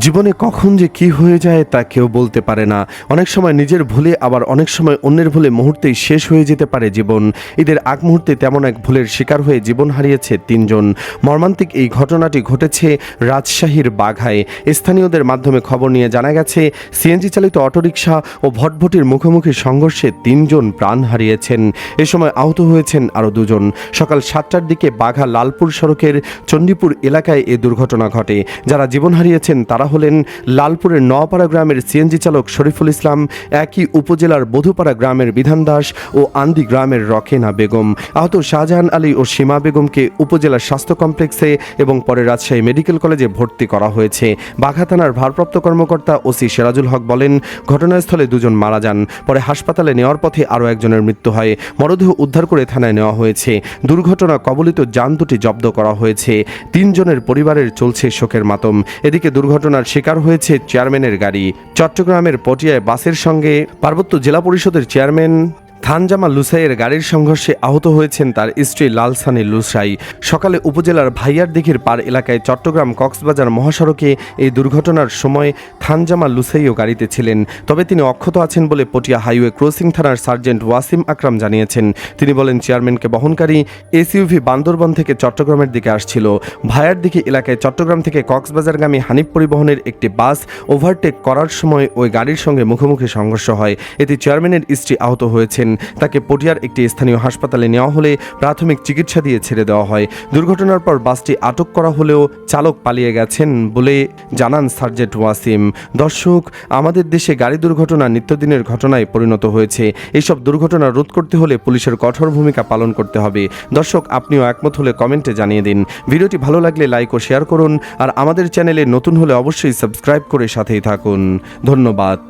জীবনে কখন যে কি হয়ে যায় তা কেউ বলতে পারে না। অনেক সময় নিজের ভুলে, আবার অনেক সময় অন্যের ভুলে মুহূর্তেই শেষ হয়ে যেতে পারে জীবন। ঈদের আগ মুহূর্তে তেমন এক ভুলের শিকার হয়ে জীবন হারিয়েছে ৩ জন। মর্মান্তিক এই ঘটনাটি ঘটেছে রাজশাহীর বাঘায়। স্থানীয়দের মাধ্যমে খবর নিয়ে জানা গেছে, সিএনজি চালিত অটোরিকশা ও ভটভটির মুখোমুখি সংঘর্ষে ৩ জন প্রাণ হারিয়েছেন। এ সময় আহত হয়েছেন আরও 2 জন। সকাল 7টার দিকে বাঘা লালপুর সড়কের চণ্ডীপুর এলাকায় এ দুর্ঘটনা ঘটে। যারা জীবন হারিয়েছেন তারা হলেন লালপুরের নোয়াপাড়া গ্রামের সিএনজি চালক শরীফুল ইসলাম, একই উপজেলার বধুপাড়া গ্রামের বিধান দাস ও আন্দি গ্রামের রকেনা বেগম। আহত শাহজাহান আলী ও সীমা বেগমকে উপজেলা স্বাস্থ্য কমপ্লেক্সে এবং পরে রাজশাহী মেডিকেল কলেজে ভর্তি করা হয়েছে। বাঘা থানার ভারপ্রাপ্ত কর্মকর্তা ওসি সিরাজুল হক বলেন, ঘটনাস্থলে 2 জন মারা যান। পরে হাসপাতালে নেওয়ার পথে আরও একজনের মৃত্যু হয়। মরদেহ উদ্ধার করে থানায় নেওয়া হয়েছে। দুর্ঘটনা কবলিত যান দুটি জব্দ করা হয়েছে। 3 জনের পরিবারের চলছে শোকের মাতম। এদিকে দুর্ঘটনার শিকার হয়েছে চেয়ারম্যানের গাড়ি। চট্টগ্রামের পটিয়ায় বাসের সঙ্গে পার্বত্য জেলা পরিষদের চেয়ারম্যান থানজামা লুসাইয়ের গাড়ির সংঘর্ষে আহত হয়েছেন তার স্ত্রী লালসানি লুসাই। সকালে উপজেলার ভাইয়ারদিঘির পার এলাকায় চট্টগ্রাম কক্সবাজার মহাসড়কে এই দুর্ঘটনার সময় থানজামা লুসাইও গাড়িতে ছিলেন। তবে তিনি অক্ষত আছেন বলে পটিয়া হাইওয়ে ক্রসিং থানার সার্জেন্ট ওয়াসিম আকরাম জানিয়েছেন। তিনি বলেন, চেয়ারম্যানকে বহনকারী এসইউভি বান্দরবন থেকে চট্টগ্রামের দিকে আসছিল। ভাইয়ারদিঘি এলাকায় চট্টগ্রাম থেকে কক্সবাজারগামী হানিফ পরিবহনের একটি বাস ওভারটেক করার সময় ওই গাড়ির সঙ্গে মুখোমুখি সংঘর্ষ হয়। এতে চেয়ারম্যানের স্ত্রী আহত হয়েছেন। তাকে পটিয়ার একটি স্থানীয় হাসপাতালে নেওয়া হলে প্রাথমিক চিকিৎসা দিয়ে ছেড়ে দেওয়া হয়। দুর্ঘটনার পর বাসটি আটক করা হলেও চালক পালিয়ে গেছেন বলে জানান সার্জেন্ট ওয়াসিম। দর্শক, আমাদের দেশে গাড়ি দুর্ঘটনা নিত্যদিনের ঘটনায় পরিণত হয়েছে। এইসব দুর্ঘটনা রোধ করতে হলে পুলিশের কঠোর ভূমিকা পালন করতে হবে। দর্শক, আপনিও একমত হলে কমেন্টে জানিয়ে দিন। ভিডিওটি ভালো লাগলে লাইক ও শেয়ার করুন। আর আমাদের চ্যানেলে নতুন হলে অবশ্যই সাবস্ক্রাইব করে সাথেই থাকুন। ধন্যবাদ।